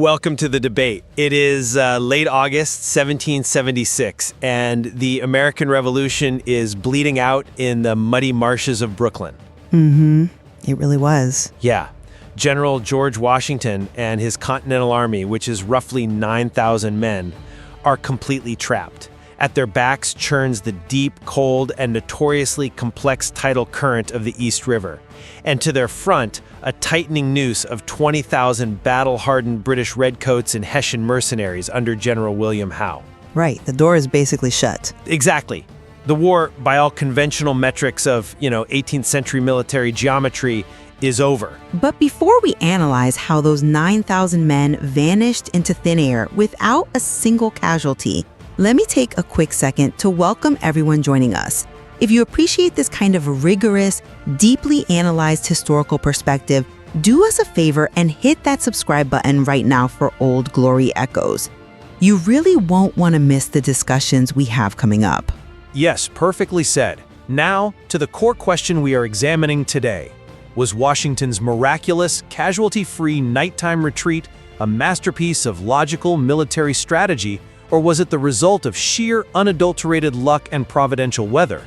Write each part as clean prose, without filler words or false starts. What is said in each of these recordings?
Welcome to the debate. It is late August 1776, and the American Revolution is bleeding out in the muddy marshes of Brooklyn. It really was. Yeah. General George Washington and his Continental Army, which is roughly 9,000 men, are completely trapped. At their backs churns the deep, cold, and notoriously complex tidal current of the East River. And to their front, a tightening noose of 20,000 battle-hardened British Redcoats and Hessian mercenaries under General William Howe. Right, the door is basically shut. Exactly. The war, by all conventional metrics of, 18th century military geometry, is over. But before we analyze how those 9,000 men vanished into thin air without a single casualty, let me take a quick second to welcome everyone joining us. If you appreciate this kind of rigorous, deeply analyzed historical perspective, do us a favor and hit that subscribe button right now for Old Glory Echoes. You really won't want to miss the discussions we have coming up. Yes, perfectly said. Now, to the core question we are examining today. Was Washington's miraculous, casualty-free nighttime retreat a masterpiece of logical military strategy, or was it the result of sheer, unadulterated luck and providential weather?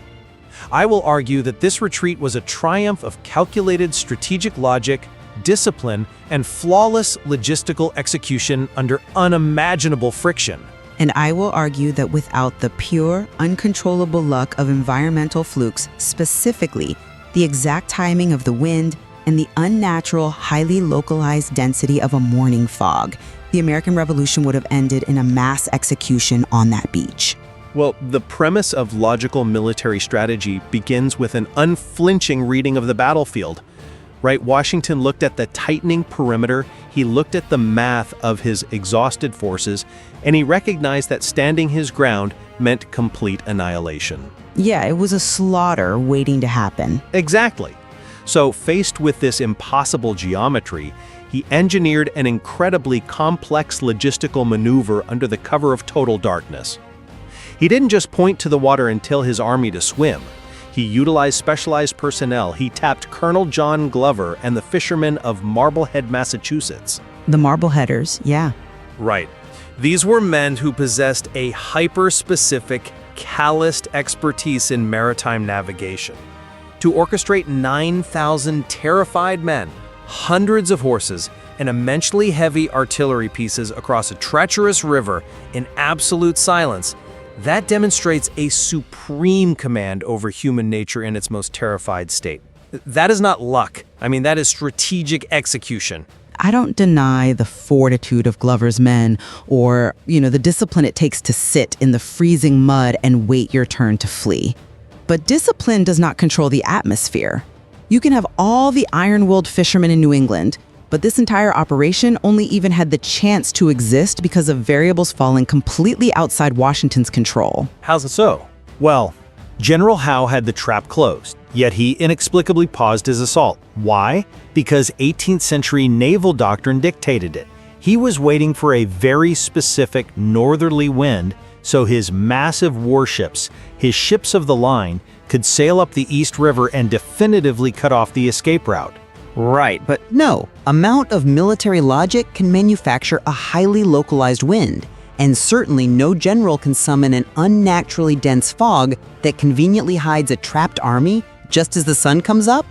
I will argue that this retreat was a triumph of calculated strategic logic, discipline, and flawless logistical execution under unimaginable friction. And I will argue that without the pure, uncontrollable luck of environmental flukes, specifically the exact timing of the wind and the unnatural, highly localized density of a morning fog, the American Revolution would have ended in a mass execution on that beach. Well, the premise of logical military strategy begins with an unflinching reading of the battlefield. Right? Washington looked at the tightening perimeter, he looked at the math of his exhausted forces, and he recognized that standing his ground meant complete annihilation. Yeah, it was a slaughter waiting to happen. Exactly. So, faced with this impossible geometry, he engineered an incredibly complex logistical maneuver under the cover of total darkness. He didn't just point to the water and tell his army to swim. He utilized specialized personnel. He tapped Colonel John Glover and the fishermen of Marblehead, Massachusetts. The Marbleheaders, yeah. Right. These were men who possessed a hyper-specific, calloused expertise in maritime navigation. To orchestrate 9,000 terrified men, hundreds of horses, and immensely heavy artillery pieces across a treacherous river in absolute silence, that demonstrates a supreme command over human nature in its most terrified state. That is not luck. That is strategic execution. I don't deny the fortitude of Glover's men or, the discipline it takes to sit in the freezing mud and wait your turn to flee. But discipline does not control the atmosphere. You can have all the iron-willed fishermen in New England, but this entire operation only even had the chance to exist because of variables falling completely outside Washington's control. How's it so? Well, General Howe had the trap closed, yet he inexplicably paused his assault. Why? Because 18th century naval doctrine dictated it. He was waiting for a very specific northerly wind so his massive warships, his ships of the line, could sail up the East River and definitively cut off the escape route. Right, but no amount of military logic can manufacture a highly localized wind, and certainly no general can summon an unnaturally dense fog that conveniently hides a trapped army just as the sun comes up.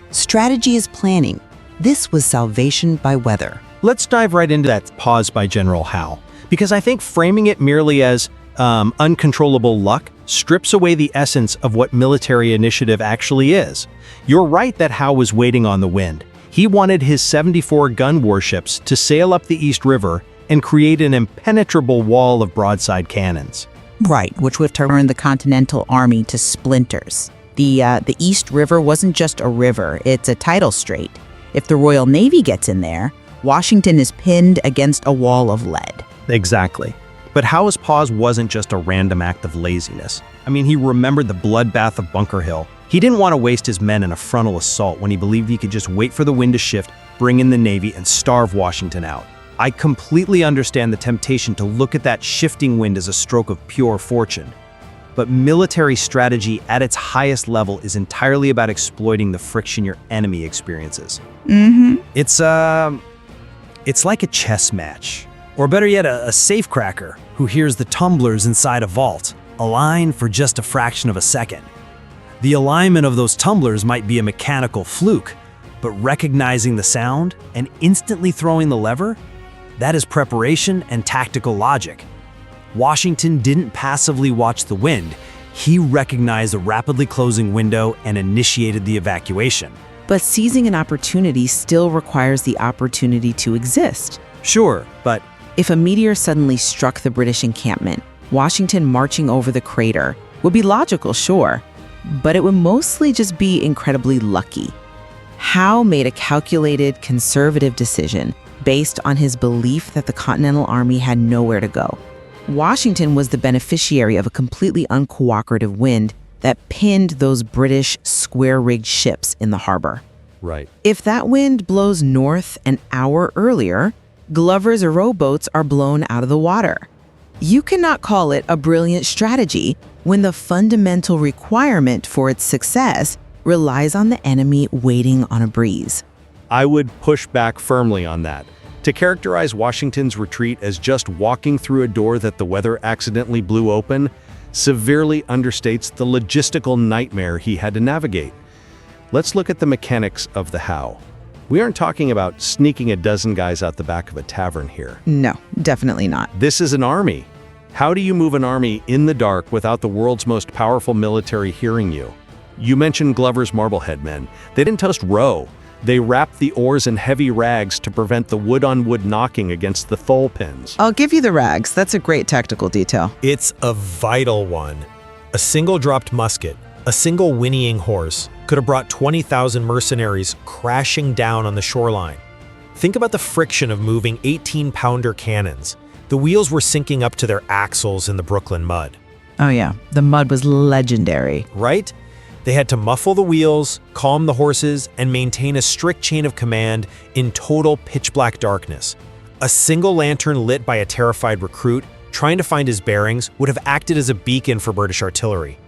Strategy is planning. This was salvation by weather. Let's dive right into that pause by General Howe, because I think framing it merely as uncontrollable luck strips away the essence of what military initiative actually is. You're right that Howe was waiting on the wind. He wanted his 74 gun warships to sail up the East River and create an impenetrable wall of broadside cannons. Right, which would have turned the Continental Army to splinters. The East River wasn't just a river, it's a tidal strait. If the Royal Navy gets in there, Washington is pinned against a wall of lead. Exactly. But Howe's pause wasn't just a random act of laziness. He remembered the bloodbath of Bunker Hill. He didn't want to waste his men in a frontal assault when he believed he could just wait for the wind to shift, bring in the Navy, and starve Washington out. I completely understand the temptation to look at that shifting wind as a stroke of pure fortune. But military strategy at its highest level is entirely about exploiting the friction your enemy experiences. It's like a chess match. Or better yet, a safecracker who hears the tumblers inside a vault, align for just a fraction of a second. The alignment of those tumblers might be a mechanical fluke, but recognizing the sound and instantly throwing the lever, that is preparation and tactical logic. Washington didn't passively watch the wind. He recognized a rapidly closing window and initiated the evacuation. But seizing an opportunity still requires the opportunity to exist. Sure, but If a meteor suddenly struck the British encampment, Washington marching over the crater would be logical, sure, but it would mostly just be incredibly lucky. Howe made a calculated, conservative decision based on his belief that the Continental Army had nowhere to go. Washington was the beneficiary of a completely uncooperative wind that pinned those British square-rigged ships in the harbor. Right. If that wind blows north an hour earlier, Glover's rowboats are blown out of the water. You cannot call it a brilliant strategy when the fundamental requirement for its success relies on the enemy waiting on a breeze. I would push back firmly on that. To characterize Washington's retreat as just walking through a door that the weather accidentally blew open severely understates the logistical nightmare he had to navigate. Let's look at the mechanics of the Howe. We aren't talking about sneaking a dozen guys out the back of a tavern here. No, definitely not. This is an army. How do you move an army in the dark without the world's most powerful military hearing you? You mentioned Glover's Marblehead men. They didn't just row. They wrapped the oars in heavy rags to prevent the wood-on-wood knocking against the thole pins. I'll give you the rags. That's a great tactical detail. it's a vital one. A single dropped musket, a single whinnying horse, could have brought 20,000 mercenaries crashing down on the shoreline. Think about the friction of moving 18-pounder cannons. The wheels were sinking up to their axles in the Brooklyn mud. Oh yeah, the mud was legendary. Right? They had to muffle the wheels, calm the horses, and maintain a strict chain of command in total pitch-black darkness. A single lantern lit by a terrified recruit trying to find his bearings would have acted as a beacon for British artillery.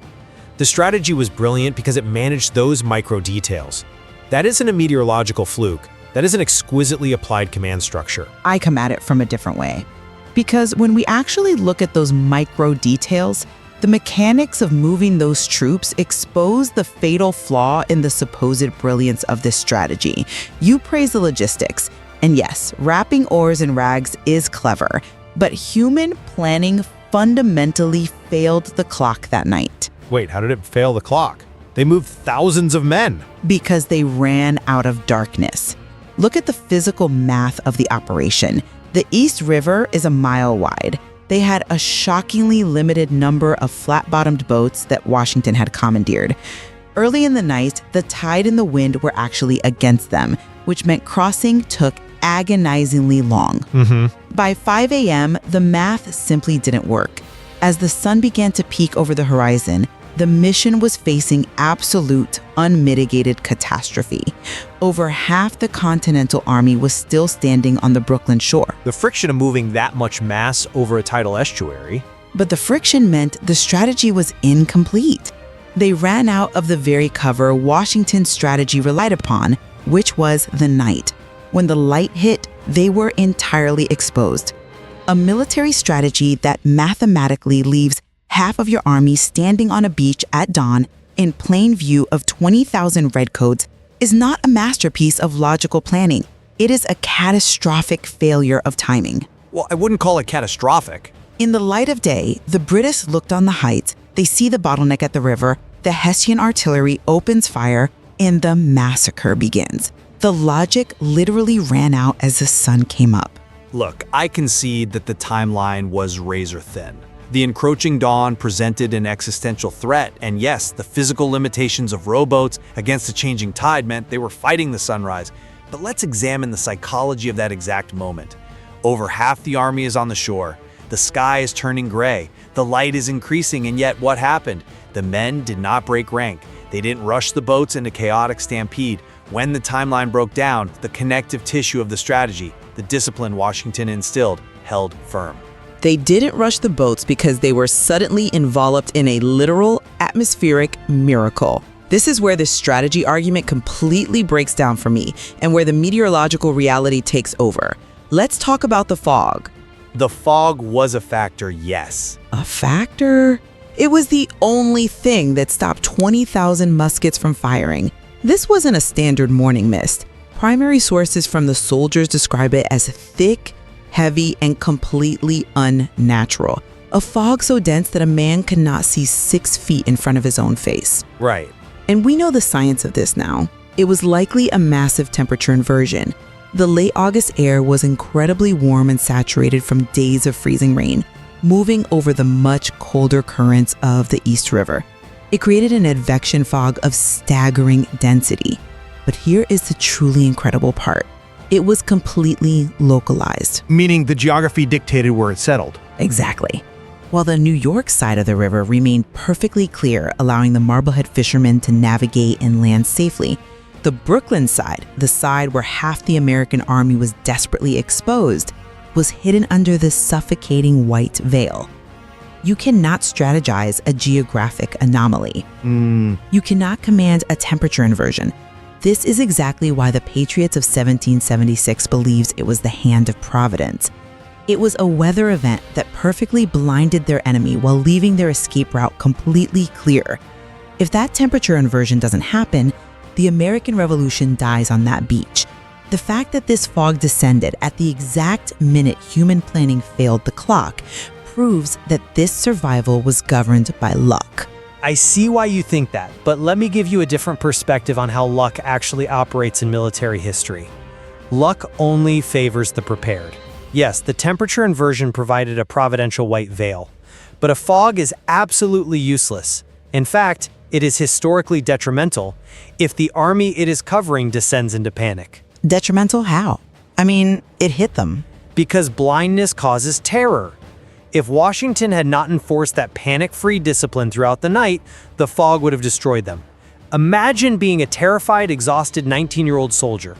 The strategy was brilliant because it managed those micro details. That isn't a meteorological fluke. That is an exquisitely applied command structure. I come at it from a different way. Because when we actually look at those micro details, the mechanics of moving those troops expose the fatal flaw in the supposed brilliance of this strategy. You praise the logistics, and yes, wrapping oars in rags is clever, but human planning fundamentally failed the clock that night. Wait, how did it fail the clock? They moved thousands of men. Because they ran out of darkness. Look at the physical math of the operation. The East River is a mile wide. They had a shockingly limited number of flat-bottomed boats that Washington had commandeered. Early in the night, the tide and the wind were actually against them, which meant crossing took agonizingly long. By 5 a.m., the math simply didn't work. As the sun began to peak over the horizon, the mission was facing absolute, unmitigated catastrophe. Over half the Continental Army was still standing on the Brooklyn shore. The friction of moving that much mass over a tidal estuary. But the friction meant the strategy was incomplete. They ran out of the very cover Washington's strategy relied upon, which was the night. When the light hit, they were entirely exposed. A military strategy that mathematically leaves half of your army standing on a beach at dawn in plain view of 20,000 redcoats is not a masterpiece of logical planning. It is a catastrophic failure of timing. Well, I wouldn't call it catastrophic. In the light of day, the British looked on the heights, they see the bottleneck at the river, the Hessian artillery opens fire, and the massacre begins. The logic literally ran out as the sun came up. Look, I concede that the timeline was razor thin. The encroaching dawn presented an existential threat, and yes, the physical limitations of rowboats against the changing tide meant they were fighting the sunrise. But let's examine the psychology of that exact moment. Over half the army is on the shore. The sky is turning gray. The light is increasing, and yet what happened? The men did not break rank. They didn't rush the boats into chaotic stampede. When the timeline broke down, the connective tissue of the strategy, the discipline Washington instilled, held firm. They didn't rush the boats because they were suddenly enveloped in a literal atmospheric miracle. This is where the strategy argument completely breaks down for me and where the meteorological reality takes over. Let's talk about the fog. The fog was a factor, yes. A factor? It was the only thing that stopped 20,000 muskets from firing. This wasn't a standard morning mist. Primary sources from the soldiers describe it as thick, heavy, and completely unnatural. A fog so dense that a man could not see 6 feet in front of his own face. Right. And we know the science of this now. It was likely a massive temperature inversion. The late August air was incredibly warm and saturated from days of freezing rain, moving over the much colder currents of the East River. It created an advection fog of staggering density. But here is the truly incredible part. It was completely localized. Meaning the geography dictated where it settled. Exactly. While the New York side of the river remained perfectly clear, allowing the Marblehead fishermen to navigate and land safely, the Brooklyn side, the side where half the American army was desperately exposed, was hidden under this suffocating white veil. You cannot strategize a geographic anomaly. You cannot command a temperature inversion. This is exactly why the Patriots of 1776 believes it was the hand of Providence. It was a weather event that perfectly blinded their enemy while leaving their escape route completely clear. If that temperature inversion doesn't happen, the American Revolution dies on that beach. The fact that this fog descended at the exact minute human planning failed the clock proves that this survival was governed by luck. I see why you think that, but let me give you a different perspective on how luck actually operates in military history. Luck only favors the prepared. Yes, the temperature inversion provided a providential white veil, but a fog is absolutely useless. In fact, it is historically detrimental if the army it is covering descends into panic. Detrimental how? I mean, it hit them. Because blindness causes terror. If Washington had not enforced that panic-free discipline throughout the night, the fog would have destroyed them. Imagine being a terrified, exhausted 19-year-old soldier.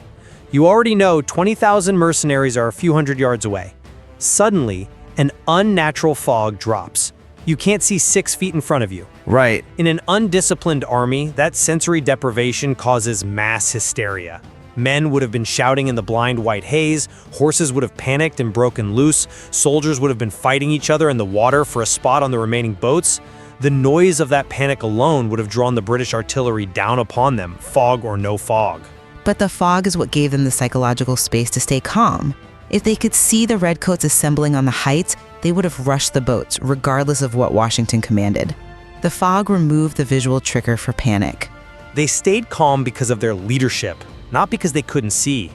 You already know 20,000 mercenaries are a few hundred yards away. Suddenly, an unnatural fog drops. You can't see 6 feet in front of you. Right. In an undisciplined army, that sensory deprivation causes mass hysteria. Men would have been shouting in the blind white haze, horses would have panicked and broken loose, soldiers would have been fighting each other in the water for a spot on the remaining boats. The noise of that panic alone would have drawn the British artillery down upon them, fog or no fog. But the fog is what gave them the psychological space to stay calm. If they could see the Redcoats assembling on the heights, they would have rushed the boats, regardless of what Washington commanded. The fog removed the visual trigger for panic. They stayed calm because of their leadership, not because they couldn't see.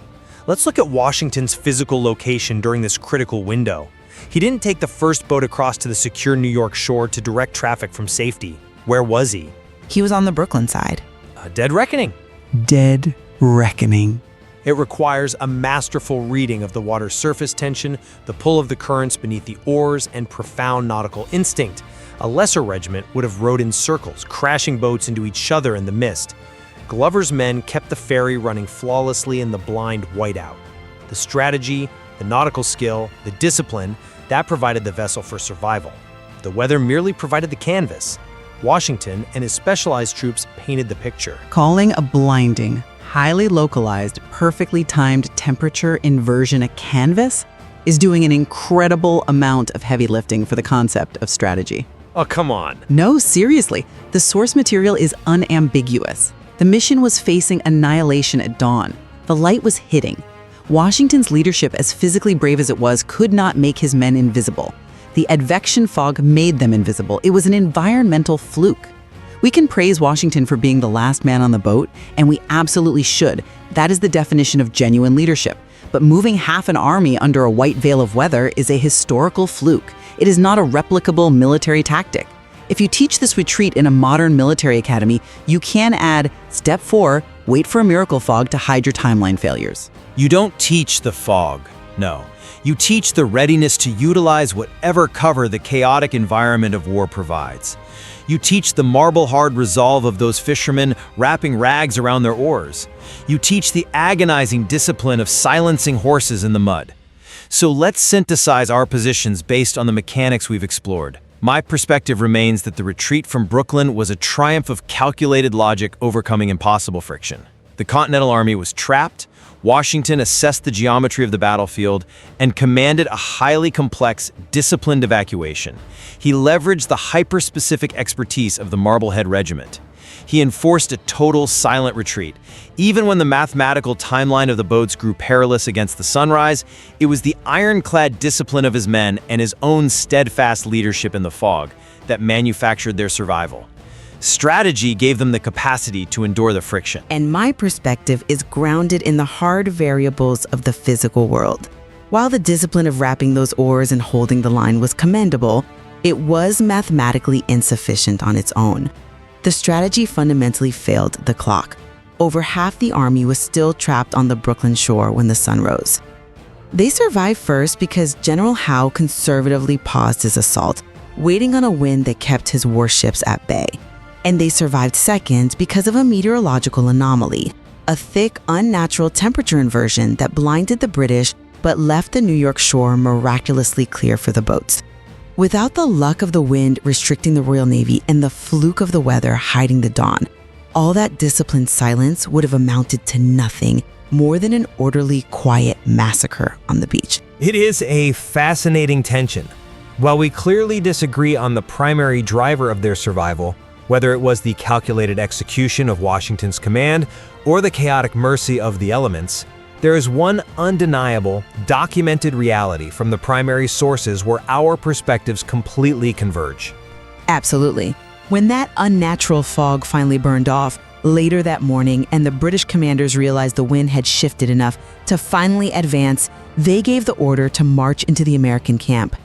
Let's look at Washington's physical location during this critical window. He didn't take the first boat across to the secure New York shore to direct traffic from safety. Where was he? He was on the Brooklyn side. A dead reckoning. Dead reckoning. It requires a masterful reading of the water's surface tension, the pull of the currents beneath the oars, and profound nautical instinct. A lesser regiment would have rowed in circles, crashing boats into each other in the mist. Glover's men kept the ferry running flawlessly in the blind whiteout. The strategy, the nautical skill, the discipline, that provided the vessel for survival. The weather merely provided the canvas. Washington and his specialized troops painted the picture. Calling a blinding, highly localized, perfectly timed temperature inversion a canvas is doing an incredible amount of heavy lifting for the concept of strategy. Oh, come on. No, seriously, the source material is unambiguous. The mission was facing annihilation at dawn. The light was hitting. Washington's leadership, as physically brave as it was, could not make his men invisible. The advection fog made them invisible. It was an environmental fluke. We can praise Washington for being the last man on the boat, and we absolutely should. That is the definition of genuine leadership. But moving half an army under a white veil of weather is a historical fluke. It is not a replicable military tactic. If you teach this retreat in a modern military academy, you can add step 4, wait for a miracle fog to hide your timeline failures. You don't teach the fog, no. You teach the readiness to utilize whatever cover the chaotic environment of war provides. You teach the marble-hard resolve of those fishermen wrapping rags around their oars. You teach the agonizing discipline of silencing horses in the mud. So let's synthesize our positions based on the mechanics we've explored. My perspective remains that the retreat from Brooklyn was a triumph of calculated logic overcoming impossible friction. The Continental Army was trapped. Washington assessed the geometry of the battlefield and commanded a highly complex, disciplined evacuation. He leveraged the hyper-specific expertise of the Marblehead Regiment. He enforced a total silent retreat. Even when the mathematical timeline of the boats grew perilous against the sunrise, it was the ironclad discipline of his men and his own steadfast leadership in the fog that manufactured their survival. Strategy gave them the capacity to endure the friction. And my perspective is grounded in the hard variables of the physical world. While the discipline of wrapping those oars and holding the line was commendable, it was mathematically insufficient on its own. The strategy fundamentally failed the clock. Over half the army was still trapped on the Brooklyn shore when the sun rose. They survived first because General Howe conservatively paused his assault, waiting on a wind that kept his warships at bay. And they survived second because of a meteorological anomaly, a thick, unnatural temperature inversion that blinded the British but left the New York shore miraculously clear for the boats. Without the luck of the wind restricting the Royal Navy and the fluke of the weather hiding the dawn, all that disciplined silence would have amounted to nothing more than an orderly, quiet massacre on the beach. It is a fascinating tension. While we clearly disagree on the primary driver of their survival, whether it was the calculated execution of Washington's command or the chaotic mercy of the elements, there is one undeniable, documented reality from the primary sources where our perspectives completely converge. Absolutely. When that unnatural fog finally burned off later that morning and the British commanders realized the wind had shifted enough to finally advance, they gave the order to march into the American camp.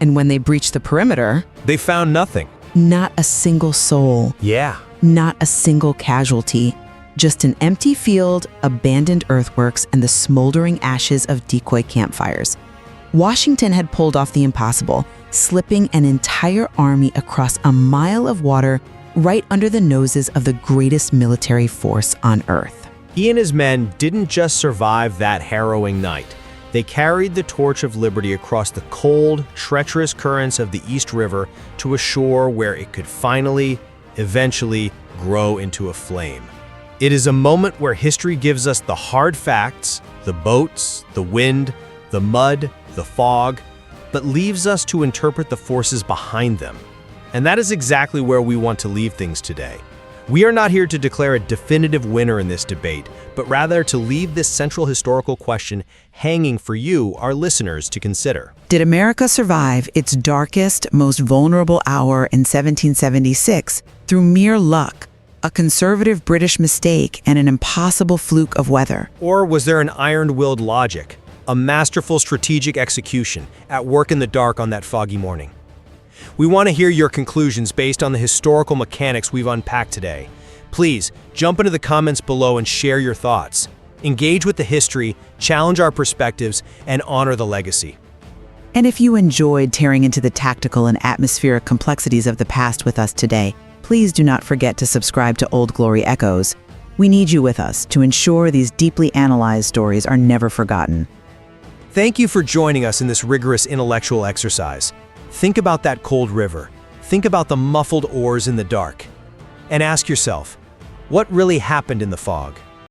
And when they breached the perimeter, They found nothing. not a single soul, Yeah. not a single casualty, just an empty field, abandoned earthworks, and the smoldering ashes of decoy campfires. Washington had pulled off the impossible, slipping an entire army across a mile of water right under the noses of the greatest military force on Earth. He and his men didn't just survive that harrowing night. They carried the torch of liberty across the cold, treacherous currents of the East River to a shore where it could finally, eventually, grow into a flame. It is a moment where history gives us the hard facts, the boats, the wind, the mud, the fog, but leaves us to interpret the forces behind them. And that is exactly where we want to leave things today. We are not here to declare a definitive winner in this debate, but rather to leave this central historical question hanging for you, our listeners, to consider. Did America survive its darkest, most vulnerable hour in 1776 through mere luck, a conservative British mistake, and an impossible fluke of weather? Or was there an iron-willed logic, a masterful strategic execution at work in the dark on that foggy morning? We want to hear your conclusions based on the historical mechanics we've unpacked today. Please jump into the comments below and share your thoughts. Engage with the history, challenge our perspectives, and honor the legacy. And if you enjoyed tearing into the tactical and atmospheric complexities of the past with us today, please do not forget to subscribe to Old Glory Echoes. We need you with us to ensure these deeply analyzed stories are never forgotten. Thank you for joining us in this rigorous intellectual exercise. Think about that cold river. Think about the muffled oars in the dark. And ask yourself, what really happened in the fog?